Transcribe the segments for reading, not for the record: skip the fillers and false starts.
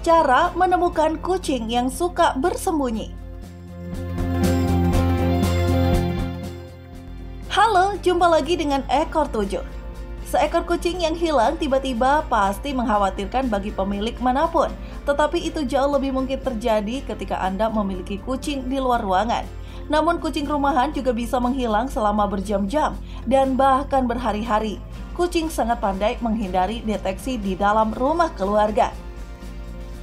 Cara menemukan kucing yang suka bersembunyi. Halo, jumpa lagi dengan Ekor 7. Seekor kucing yang hilang tiba-tiba pasti mengkhawatirkan bagi pemilik manapun. Tetapi itu jauh lebih mungkin terjadi ketika Anda memiliki kucing di luar ruangan. Namun kucing rumahan juga bisa menghilang selama berjam-jam dan bahkan berhari-hari. Kucing sangat pandai menghindari deteksi di dalam rumah keluarga.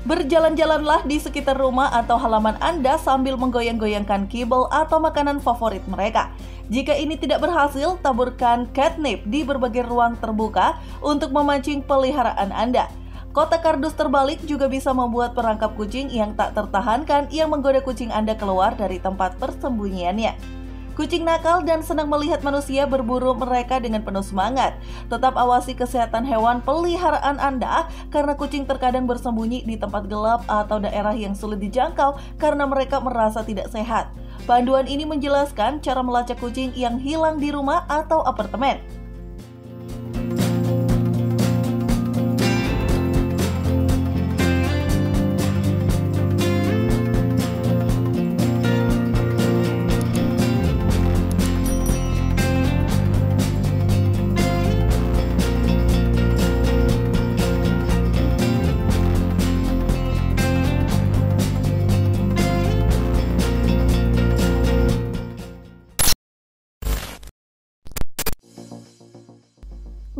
Berjalan-jalanlah di sekitar rumah atau halaman Anda sambil menggoyang-goyangkan kibel atau makanan favorit mereka. Jika ini tidak berhasil, taburkan catnip di berbagai ruang terbuka untuk memancing peliharaan Anda. Kotak kardus terbalik juga bisa membuat perangkap kucing yang tak tertahankan yang menggoda kucing Anda keluar dari tempat persembunyiannya. Kucing nakal dan senang melihat manusia berburu mereka dengan penuh semangat. Tetap awasi kesehatan hewan peliharaan Anda karena kucing terkadang bersembunyi di tempat gelap atau daerah yang sulit dijangkau karena mereka merasa tidak sehat. Panduan ini menjelaskan cara melacak kucing yang hilang di rumah atau apartemen.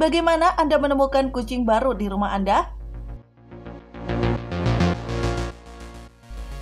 Bagaimana Anda menemukan kucing baru di rumah Anda?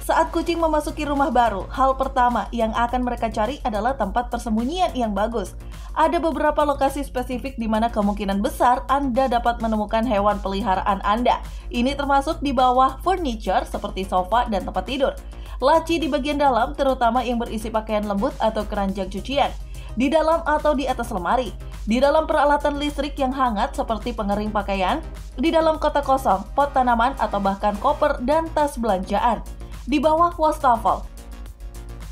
Saat kucing memasuki rumah baru, hal pertama yang akan mereka cari adalah tempat persembunyian yang bagus. Ada beberapa lokasi spesifik di mana kemungkinan besar Anda dapat menemukan hewan peliharaan Anda. Ini termasuk di bawah furniture seperti sofa dan tempat tidur. Laci di bagian dalam, terutama yang berisi pakaian lembut atau keranjang cucian. Di dalam atau di atas lemari, di dalam peralatan listrik yang hangat seperti pengering pakaian, di dalam kotak kosong, pot tanaman atau bahkan koper dan tas belanjaan, di bawah wastafel,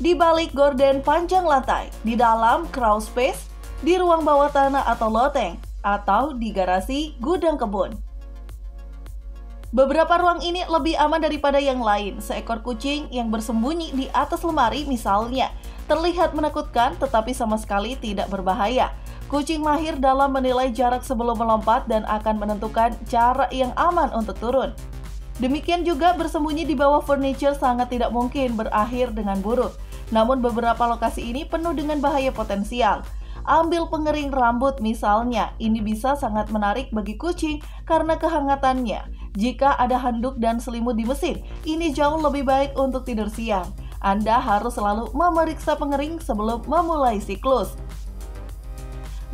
di balik gorden panjang lantai, di dalam crawl space, di ruang bawah tanah atau loteng, atau di garasi gudang kebun. Beberapa ruang ini lebih aman daripada yang lain. Seekor kucing yang bersembunyi di atas lemari misalnya terlihat menakutkan tetapi sama sekali tidak berbahaya. Kucing mahir dalam menilai jarak sebelum melompat dan akan menentukan cara yang aman untuk turun. Demikian juga bersembunyi di bawah furniture sangat tidak mungkin berakhir dengan buruk. Namun beberapa lokasi ini penuh dengan bahaya potensial. Ambil pengering rambut misalnya, ini bisa sangat menarik bagi kucing karena kehangatannya. Jika ada handuk dan selimut di mesin, ini jauh lebih baik untuk tidur siang. Anda harus selalu memeriksa pengering sebelum memulai siklus.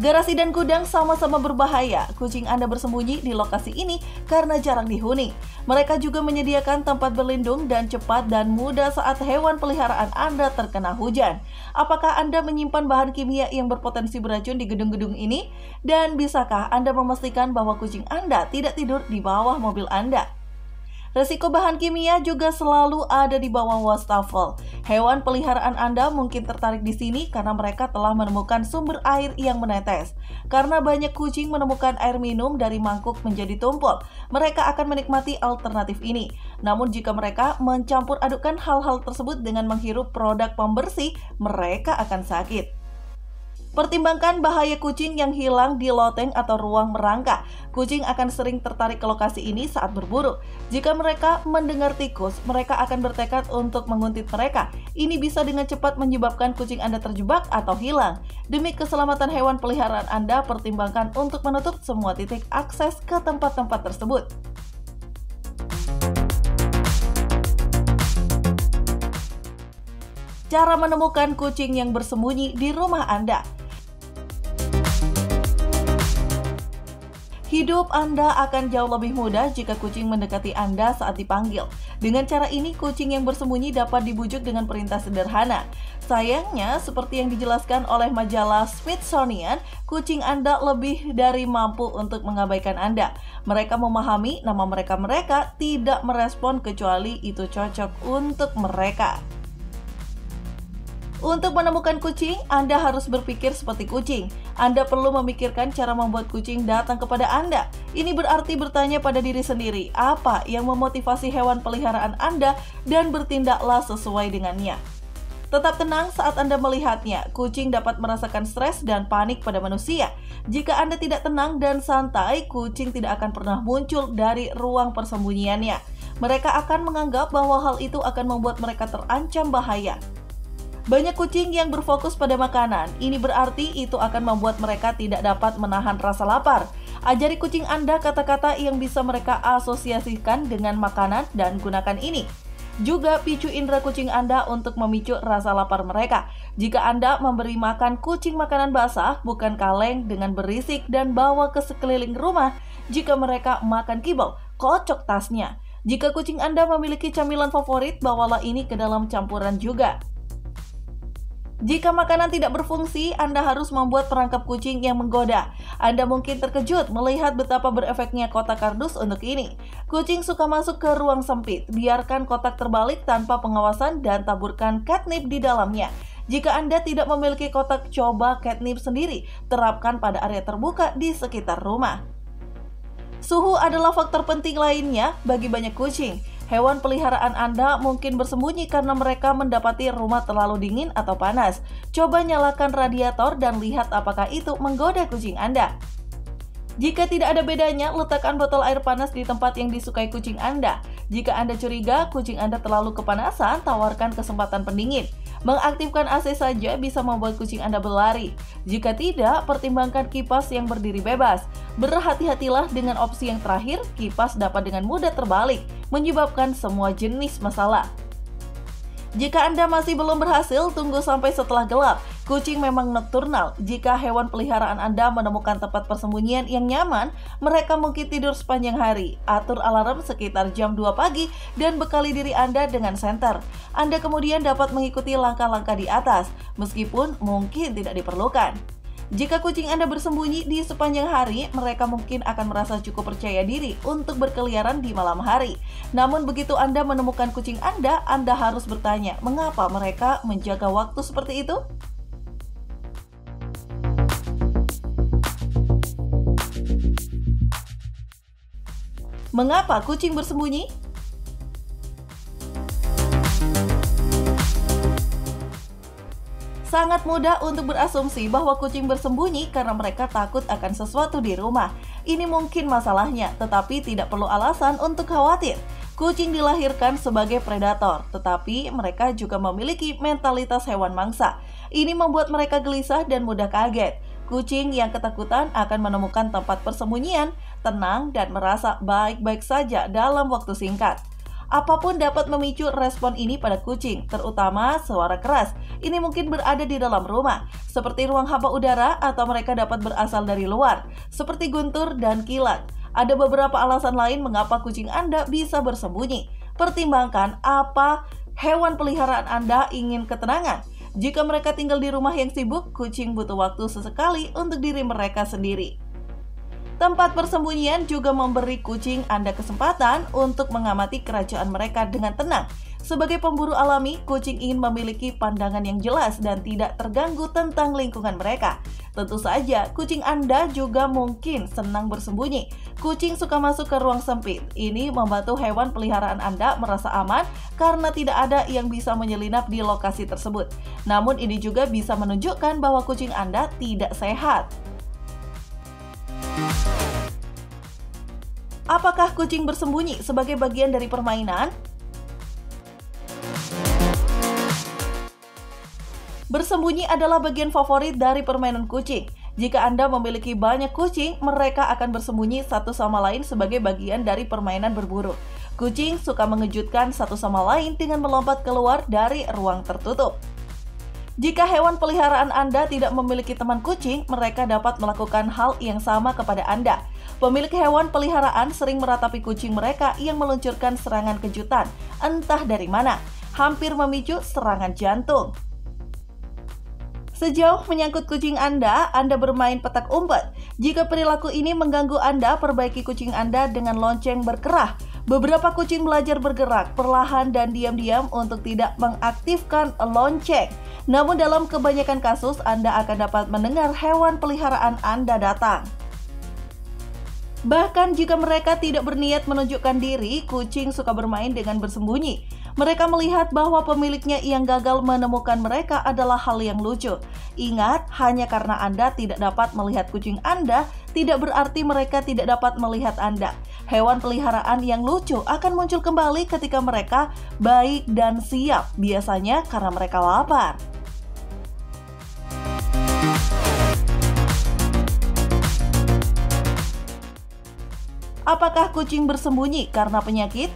Garasi dan gudang sama-sama berbahaya. Kucing Anda bersembunyi di lokasi ini karena jarang dihuni. Mereka juga menyediakan tempat berlindung dan cepat dan mudah saat hewan peliharaan Anda terkena hujan. Apakah Anda menyimpan bahan kimia yang berpotensi beracun di gedung-gedung ini? Dan bisakah Anda memastikan bahwa kucing Anda tidak tidur di bawah mobil Anda? Resiko bahan kimia juga selalu ada di bawah wastafel. Hewan peliharaan Anda mungkin tertarik di sini karena mereka telah menemukan sumber air yang menetes. Karena banyak kucing menemukan air minum dari mangkuk menjadi tumpul, mereka akan menikmati alternatif ini. Namun jika mereka mencampur adukan hal-hal tersebut dengan menghirup produk pembersih, mereka akan sakit. Pertimbangkan bahaya kucing yang hilang di loteng atau ruang merangkak. Kucing akan sering tertarik ke lokasi ini saat berburu. Jika mereka mendengar tikus, mereka akan bertekad untuk menguntit mereka. Ini bisa dengan cepat menyebabkan kucing Anda terjebak atau hilang. Demi keselamatan hewan peliharaan Anda, pertimbangkan untuk menutup semua titik akses ke tempat-tempat tersebut. Cara menemukan kucing yang bersembunyi di rumah Anda. Hidup Anda akan jauh lebih mudah jika kucing mendekati Anda saat dipanggil. Dengan cara ini, kucing yang bersembunyi dapat dibujuk dengan perintah sederhana. Sayangnya, seperti yang dijelaskan oleh majalah Smithsonian, kucing Anda lebih dari mampu untuk mengabaikan Anda. Mereka memahami nama mereka tidak merespon kecuali itu cocok untuk mereka. Untuk menemukan kucing, Anda harus berpikir seperti kucing. Anda perlu memikirkan cara membuat kucing datang kepada Anda. Ini berarti bertanya pada diri sendiri, apa yang memotivasi hewan peliharaan Anda dan bertindaklah sesuai dengannya. Tetap tenang saat Anda melihatnya. Kucing dapat merasakan stres dan panik pada manusia. Jika Anda tidak tenang dan santai, kucing tidak akan pernah muncul dari ruang persembunyiannya. Mereka akan menganggap bahwa hal itu akan membuat mereka terancam bahaya. Banyak kucing yang berfokus pada makanan. Ini berarti itu akan membuat mereka tidak dapat menahan rasa lapar. Ajari kucing Anda kata-kata yang bisa mereka asosiasikan dengan makanan dan gunakan ini. Juga picu indera kucing Anda untuk memicu rasa lapar mereka. Jika Anda memberi makan kucing makanan basah, bukan kaleng dengan berisik dan bawa ke sekeliling rumah. Jika mereka makan kibau, kocok tasnya. Jika kucing Anda memiliki camilan favorit, bawalah ini ke dalam campuran juga. Jika makanan tidak berfungsi, Anda harus membuat perangkap kucing yang menggoda. Anda mungkin terkejut melihat betapa berefeknya kotak kardus untuk ini. Kucing suka masuk ke ruang sempit. Biarkan kotak terbalik tanpa pengawasan dan taburkan catnip di dalamnya. Jika Anda tidak memiliki kotak, coba catnip sendiri. Terapkan pada area terbuka di sekitar rumah. Suhu adalah faktor penting lainnya bagi banyak kucing. Hewan peliharaan Anda mungkin bersembunyi karena mereka mendapati rumah terlalu dingin atau panas. Coba nyalakan radiator dan lihat apakah itu menggoda kucing Anda. Jika tidak ada bedanya, letakkan botol air panas di tempat yang disukai kucing Anda. Jika Anda curiga kucing Anda terlalu kepanasan, tawarkan kesempatan pendingin. Mengaktifkan AC saja bisa membuat kucing Anda berlari. Jika tidak, pertimbangkan kipas yang berdiri bebas. Berhati-hatilah dengan opsi yang terakhir, kipas dapat dengan mudah terbalik, menyebabkan semua jenis masalah. Jika Anda masih belum berhasil, tunggu sampai setelah gelap. Kucing memang nokturnal. Jika hewan peliharaan Anda menemukan tempat persembunyian yang nyaman, mereka mungkin tidur sepanjang hari. Atur alarm sekitar jam 2 pagi dan bekali diri Anda dengan senter. Anda kemudian dapat mengikuti langkah-langkah di atas, meskipun mungkin tidak diperlukan. Jika kucing Anda bersembunyi di sepanjang hari, mereka mungkin akan merasa cukup percaya diri untuk berkeliaran di malam hari. Namun begitu Anda menemukan kucing Anda harus bertanya, mengapa mereka menjaga waktu seperti itu? Mengapa kucing bersembunyi? Sangat mudah untuk berasumsi bahwa kucing bersembunyi karena mereka takut akan sesuatu di rumah. Ini mungkin masalahnya, tetapi tidak perlu alasan untuk khawatir. Kucing dilahirkan sebagai predator, tetapi mereka juga memiliki mentalitas hewan mangsa. Ini membuat mereka gelisah dan mudah kaget. Kucing yang ketakutan akan menemukan tempat persembunyian, tenang, dan merasa baik-baik saja dalam waktu singkat. Apapun dapat memicu respon ini pada kucing, terutama suara keras. Ini mungkin berada di dalam rumah, seperti ruang hampa udara, atau mereka dapat berasal dari luar, seperti guntur dan kilat. Ada beberapa alasan lain mengapa kucing Anda bisa bersembunyi. Pertimbangkan apa hewan peliharaan Anda ingin ketenangan. Jika mereka tinggal di rumah yang sibuk, kucing butuh waktu sesekali untuk diri mereka sendiri. Tempat persembunyian juga memberi kucing Anda kesempatan untuk mengamati kerajaan mereka dengan tenang. Sebagai pemburu alami, kucing ingin memiliki pandangan yang jelas dan tidak terganggu tentang lingkungan mereka. Tentu saja, kucing Anda juga mungkin senang bersembunyi. Kucing suka masuk ke ruang sempit. Ini membantu hewan peliharaan Anda merasa aman karena tidak ada yang bisa menyelinap di lokasi tersebut. Namun ini juga bisa menunjukkan bahwa kucing Anda tidak sehat. Apakah kucing bersembunyi sebagai bagian dari permainan? Bersembunyi adalah bagian favorit dari permainan kucing. Jika Anda memiliki banyak kucing, mereka akan bersembunyi satu sama lain sebagai bagian dari permainan berburu. Kucing suka mengejutkan satu sama lain dengan melompat keluar dari ruang tertutup. Jika hewan peliharaan Anda tidak memiliki teman kucing, mereka dapat melakukan hal yang sama kepada Anda. Pemilik hewan peliharaan sering meratapi kucing mereka yang meluncurkan serangan kejutan, entah dari mana, hampir memicu serangan jantung. Sejauh menyangkut kucing Anda bermain petak umpet. Jika perilaku ini mengganggu Anda, perbaiki kucing Anda dengan lonceng berkerah. Beberapa kucing belajar bergerak perlahan dan diam-diam untuk tidak mengaktifkan lonceng. Namun dalam kebanyakan kasus, Anda akan dapat mendengar hewan peliharaan Anda datang. Bahkan jika mereka tidak berniat menunjukkan diri, kucing suka bermain dengan bersembunyi. Mereka melihat bahwa pemiliknya yang gagal menemukan mereka adalah hal yang lucu. Ingat, hanya karena Anda tidak dapat melihat kucing Anda, tidak berarti mereka tidak dapat melihat Anda. Hewan peliharaan yang lucu akan muncul kembali ketika mereka baik dan siap, biasanya karena mereka lapar. Apakah kucing bersembunyi karena penyakit?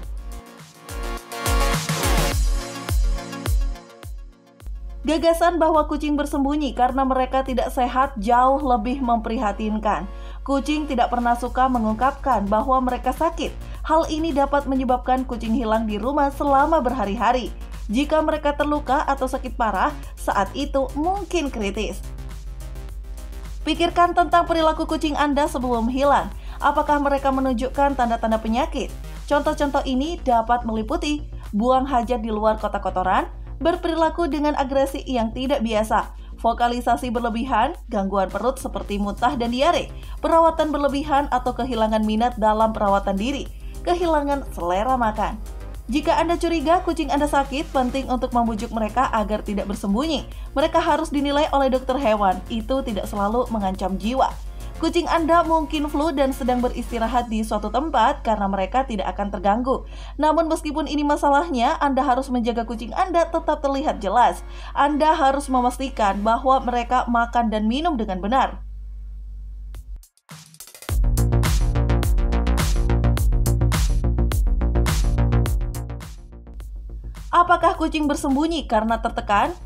Gagasan bahwa kucing bersembunyi karena mereka tidak sehat jauh lebih memprihatinkan. Kucing tidak pernah suka mengungkapkan bahwa mereka sakit. Hal ini dapat menyebabkan kucing hilang di rumah selama berhari-hari. Jika mereka terluka atau sakit parah, saat itu mungkin kritis. Pikirkan tentang perilaku kucing Anda sebelum hilang. Apakah mereka menunjukkan tanda-tanda penyakit? Contoh-contoh ini dapat meliputi buang hajat di luar kotak kotoran, berperilaku dengan agresi yang tidak biasa, vokalisasi berlebihan, gangguan perut seperti muntah dan diare, perawatan berlebihan atau kehilangan minat dalam perawatan diri, kehilangan selera makan. Jika Anda curiga kucing Anda sakit, penting untuk membujuk mereka agar tidak bersembunyi. Mereka harus dinilai oleh dokter hewan, itu tidak selalu mengancam jiwa. Kucing Anda mungkin flu dan sedang beristirahat di suatu tempat karena mereka tidak akan terganggu. Namun meskipun ini masalahnya, Anda harus menjaga kucing Anda tetap terlihat jelas. Anda harus memastikan bahwa mereka makan dan minum dengan benar. Apakah kucing bersembunyi karena tertekan?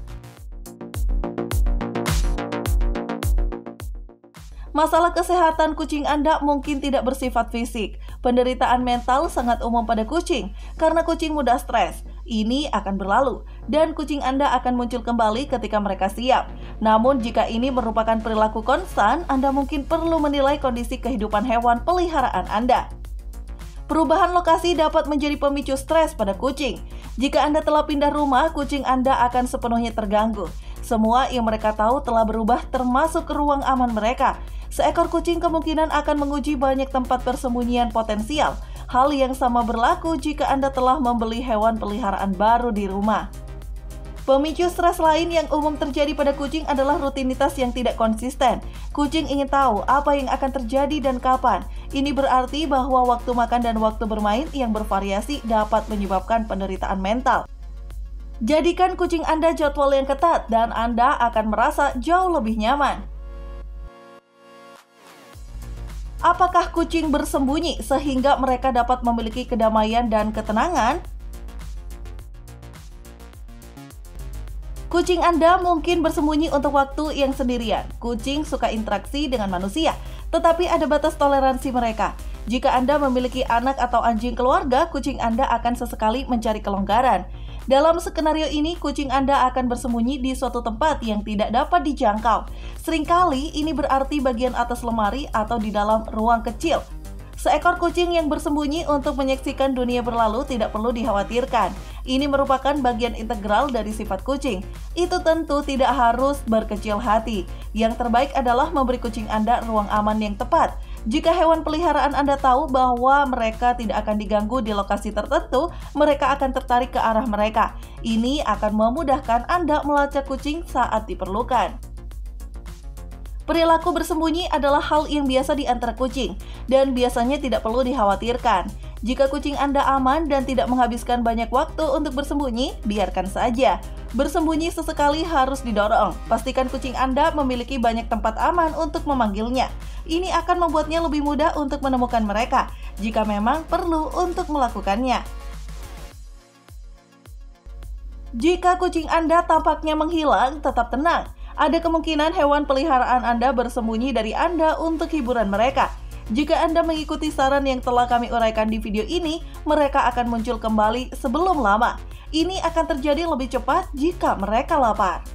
Masalah kesehatan kucing Anda mungkin tidak bersifat fisik. Penderitaan mental sangat umum pada kucing, karena kucing mudah stres. Ini akan berlalu, dan kucing Anda akan muncul kembali ketika mereka siap. Namun jika ini merupakan perilaku konstan, Anda mungkin perlu menilai kondisi kehidupan hewan peliharaan Anda. Perubahan lokasi dapat menjadi pemicu stres pada kucing. Jika Anda telah pindah rumah, kucing Anda akan sepenuhnya terganggu. Semua yang mereka tahu telah berubah termasuk ruang aman mereka. Seekor kucing kemungkinan akan menguji banyak tempat persembunyian potensial. Hal yang sama berlaku jika Anda telah membeli hewan peliharaan baru di rumah. Pemicu stres lain yang umum terjadi pada kucing adalah rutinitas yang tidak konsisten. Kucing ingin tahu apa yang akan terjadi dan kapan. Ini berarti bahwa waktu makan dan waktu bermain yang bervariasi dapat menyebabkan penderitaan mental. Jadikan kucing Anda jadwal yang ketat dan Anda akan merasa jauh lebih nyaman. Apakah kucing bersembunyi sehingga mereka dapat memiliki kedamaian dan ketenangan? Kucing Anda mungkin bersembunyi untuk waktu yang sendirian. Kucing suka interaksi dengan manusia, tetapi ada batas toleransi mereka. Jika Anda memiliki anak atau anjing keluarga, kucing Anda akan sesekali mencari kelonggaran. Dalam skenario ini, kucing Anda akan bersembunyi di suatu tempat yang tidak dapat dijangkau. Seringkali ini berarti bagian atas lemari atau di dalam ruang kecil. Seekor kucing yang bersembunyi untuk menyaksikan dunia berlalu tidak perlu dikhawatirkan. Ini merupakan bagian integral dari sifat kucing. Itu tentu tidak harus berkecil hati. Yang terbaik adalah memberi kucing Anda ruang aman yang tepat. Jika hewan peliharaan Anda tahu bahwa mereka tidak akan diganggu di lokasi tertentu, mereka akan tertarik ke arah mereka. Ini akan memudahkan Anda melacak kucing saat diperlukan. Perilaku bersembunyi adalah hal yang biasa di antara kucing, dan biasanya tidak perlu dikhawatirkan. Jika kucing Anda aman dan tidak menghabiskan banyak waktu untuk bersembunyi, biarkan saja. Bersembunyi sesekali harus didorong. Pastikan kucing Anda memiliki banyak tempat aman untuk memanggilnya. Ini akan membuatnya lebih mudah untuk menemukan mereka, jika memang perlu untuk melakukannya. Jika kucing Anda tampaknya menghilang, tetap tenang. Ada kemungkinan hewan peliharaan Anda bersembunyi dari Anda untuk hiburan mereka. Jika Anda mengikuti saran yang telah kami uraikan di video ini, mereka akan muncul kembali sebelum lama. Ini akan terjadi lebih cepat jika mereka lapar.